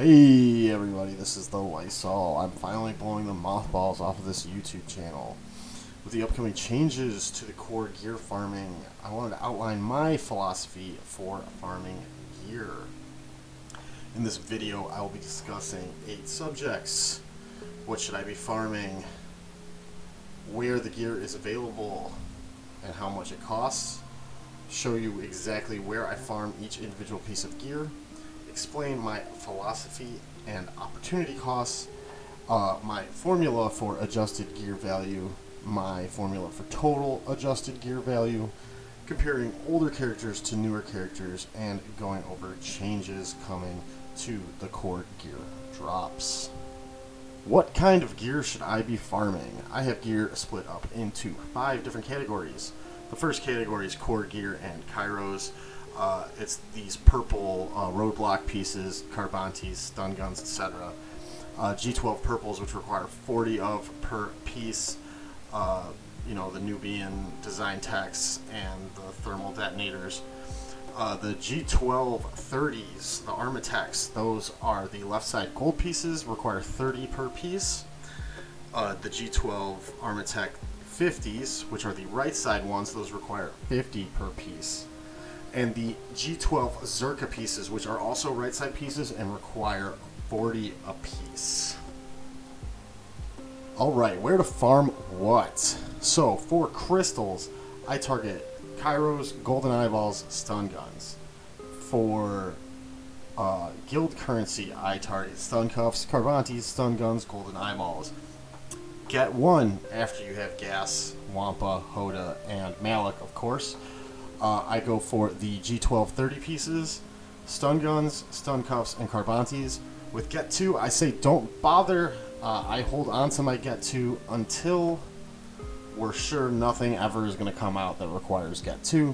Hey everybody, this is the Lysol. I'm finally blowing the mothballs off of this YouTube channel. With the upcoming changes to the core gear farming, I wanted to outline my philosophy for farming gear. In this video, I will be discussing 8 subjects. What should I be farming? Where the gear is available and how much it costs. Show you exactly where I farm each individual piece of gear. Explain my philosophy and opportunity costs, my formula for adjusted gear value, my formula for total adjusted gear value, comparing older characters to newer characters, and going over changes coming to the core gear drops. What kind of gear should I be farming? I have gear split up into 5 different categories. The first category is core gear and Kyros. It's these purple roadblock pieces, Carbantes, stun guns, etc. G12 purples, which require 40 of per piece. The Nubian design techs and the thermal detonators. The G12 30s, the Armitex, those are the left side gold pieces, require 30 per piece. The G12 Armitech 50s, which are the right side ones, those require 50 per piece. And the G12 Zerka pieces, which are also right side pieces and require 40 a piece. Alright, where to farm what? So, for crystals, I target Kyros, golden eyeballs, stun guns. For guild currency, I target stun cuffs, Carbantes, stun guns, golden eyeballs. Get 1 after you have Gas, Wampa, Hoda, and Malik, of course. I go for the G12 30 pieces, stun guns, stun cuffs, and Carbantes. With Get 2, I say don't bother. I hold on to my Get 2 until we're sure nothing ever is going to come out that requires Get 2.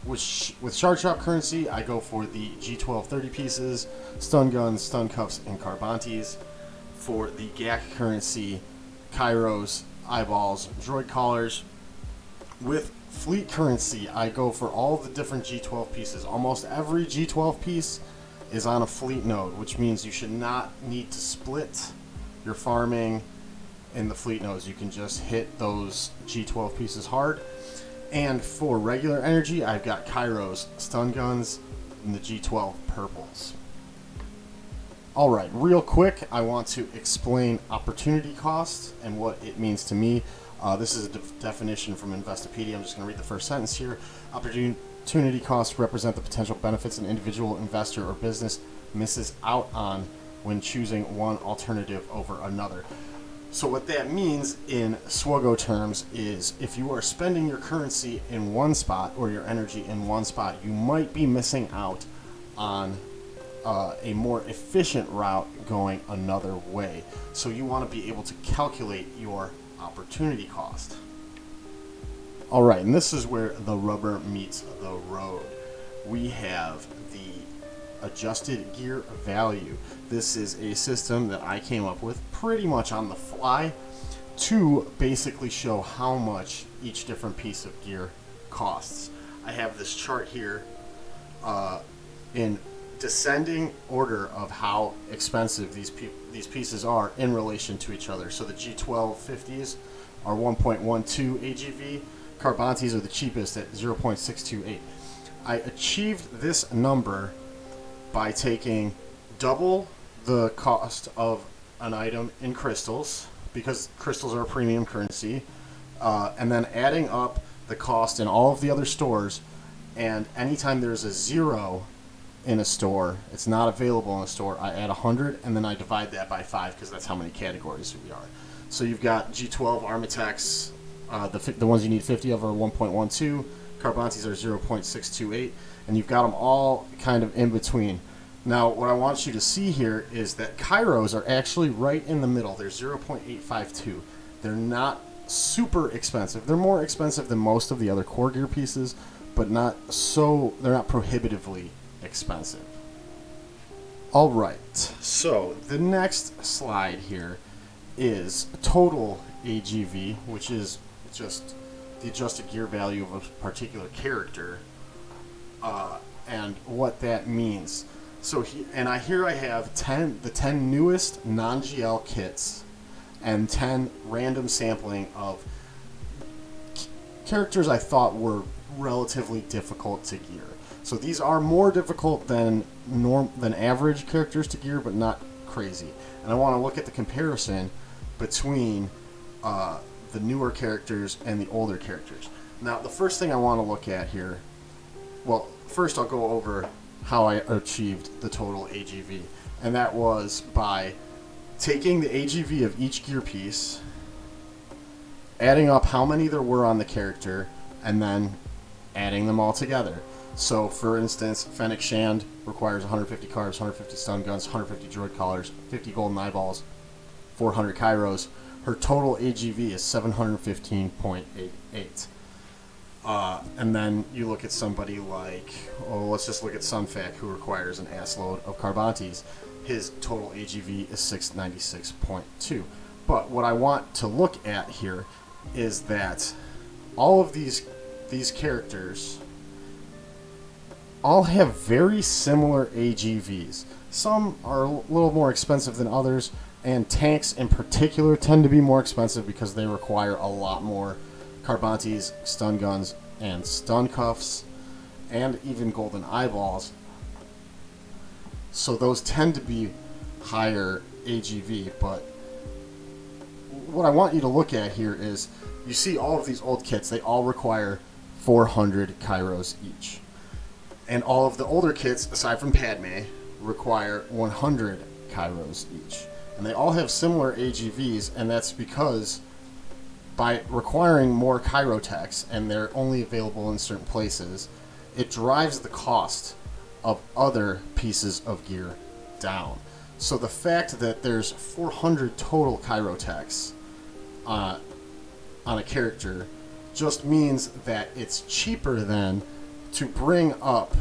With Shard Shop currency, I go for the G12 30 pieces, stun guns, stun cuffs, and Carbantes. For the GAC currency, Kyros, eyeballs, droid collars. With fleet currency, I go for all the different G12 pieces. Almost every G12 piece is on a fleet node, which means you should not need to split your farming in the fleet nodes. You can just hit those G12 pieces hard. And for regular energy, I've got Kyros, stun guns, and the G12 purples. Alright, real quick, I want to explain opportunity cost and what it means to me. This is a definition from Investopedia. I'm just going to read the first sentence here. Opportunity costs represent the potential benefits an individual investor or business misses out on when choosing one alternative over another. So what that means in SWGoH terms is if you are spending your currency in one spot or your energy in one spot, you might be missing out on a more efficient route going another way. So you want to be able to calculate your opportunity cost. Alright, and this is where the rubber meets the road. We have the adjusted gear value. This is a system that I came up with pretty much on the fly to basically show how much each different piece of gear costs. I have this chart here in descending order of how expensive these pieces are in relation to each other. So the G12 50s are 1.12 AGV. Carbantes are the cheapest at 0.628. I achieved this number by taking double the cost of an item in crystals, because crystals are a premium currency, and then adding up the cost in all of the other stores, and anytime there's a 0 in a store, it's not available in a store, I add 100 and then I divide that by 5 because that's how many categories we are. So you've got G12 Armitex, the ones you need 50 of are 1.12, Carbantes are 0.628, and you've got them all kind of in between. Now what I want you to see here is that Kyros are actually right in the middle. They're 0.852. They're not super expensive. They're more expensive than most of the other core gear pieces, but they're not prohibitively expensive. Alright, so the next slide here is total AGV, which is just the adjusted gear value of a particular character, and what that means. Here I have the 10 newest non-GL kits and 10 random sampling of characters I thought were relatively difficult to gear. So these are more difficult than average characters to gear, but not crazy. And I want to look at the comparison between the newer characters and the older characters. Now, the first thing I want to look at here, well, first I'll go over how I achieved the total AGV. And that was by taking the AGV of each gear piece, adding up how many there were on the character, and then adding them all together. So, for instance, Fennec Shand requires 150 carbs, 150 stun guns, 150 droid collars, 50 golden eyeballs, 400 Kyros. Her total AGV is 715.88. And then you look at somebody like, let's just look at Sunfac, who requires an assload of Carbantes. His total AGV is 696.2. But what I want to look at here is that all of these characters all have very similar AGVs. Some are a little more expensive than others, and tanks in particular tend to be more expensive because they require a lot more Carbantes, stun guns, and stun cuffs, and even golden eyeballs. So those tend to be higher AGV, but what I want you to look at here is, you see all of these old kits, they all require 400 Kyros each. And all of the older kits, aside from Padme, require 100 Kyros each. And they all have similar AGVs, and that's because by requiring more Kyrotechs, and they're only available in certain places, it drives the cost of other pieces of gear down. So the fact that there's 400 total Kyrotechs on a character just means that it's cheaper then to bring up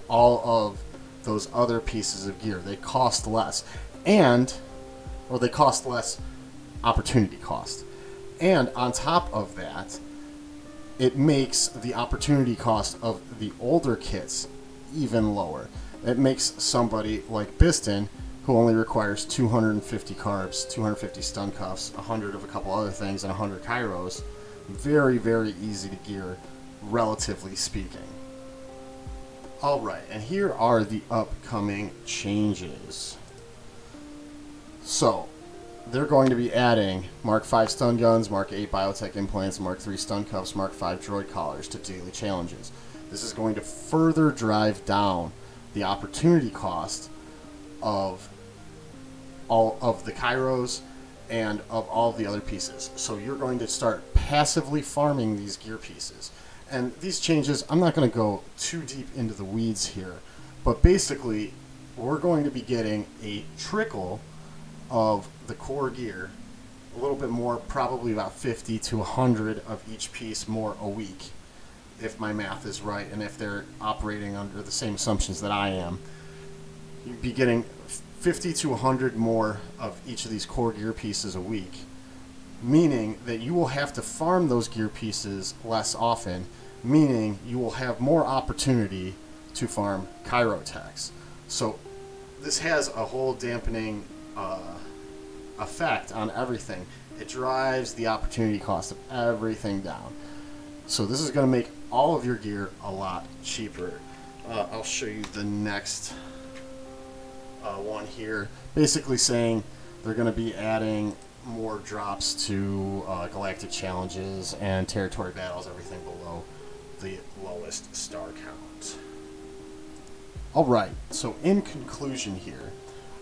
all of those other pieces of gear. They cost less, or they cost less opportunity cost. And on top of that, it makes the opportunity cost of the older kits even lower. It makes somebody like Biston, who only requires 250 carbs, 250 stun cuffs, 100 of a couple other things, and 100 Kyros, very, very easy to gear, relatively speaking. Alright, and here are the upcoming changes. So, they're going to be adding Mark 5 stun guns, Mark 8 biotech implants, Mark 3 stun cuffs, Mark 5 droid collars to daily challenges. This is going to further drive down the opportunity cost of all of the Kyros and of all of the other pieces. So you're going to start passively farming these gear pieces. And these changes, I'm not going to go too deep into the weeds here, but basically we're going to be getting a trickle of the core gear, a little bit more, probably about 50 to 100 of each piece more a week, if my math is right, and if they're operating under the same assumptions that I am. You'd be getting 50 to 100 more of each of these core gear pieces a week, meaning that you will have to farm those gear pieces less often, meaning you will have more opportunity to farm Kyrotechs. So this has a whole dampening effect on everything. It drives the opportunity cost of everything down. So this is going to make all of your gear a lot cheaper. I'll show you the next one here. Basically saying they're going to be adding more drops to galactic challenges and territory battles, everything below the lowest star count. Alright, so in conclusion here,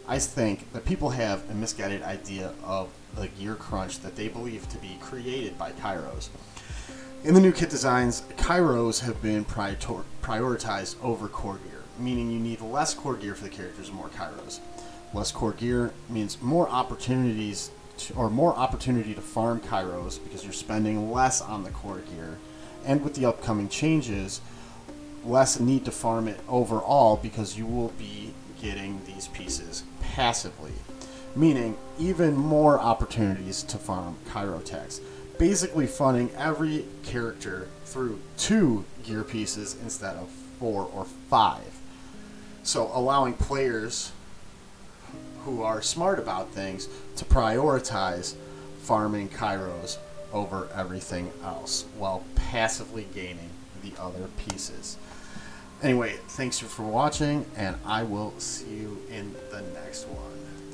I think that people have a misguided idea of the gear crunch that they believe to be created by Kyros. In the new kit designs, Kyros have been prioritized over core gear, meaning you need less core gear for the characters and more Kyros. Less core gear means more opportunities more opportunity to farm Kyros because you're spending less on the core gear, and with the upcoming changes, less need to farm it overall because you will be getting these pieces passively, meaning even more opportunities to farm Kyrotechs, basically funding every character through 2 gear pieces instead of 4 or 5. So allowing players who are smart about things to prioritize farming Kyros over everything else while passively gaining the other pieces. Anyway, thanks for watching, and I will see you in the next one.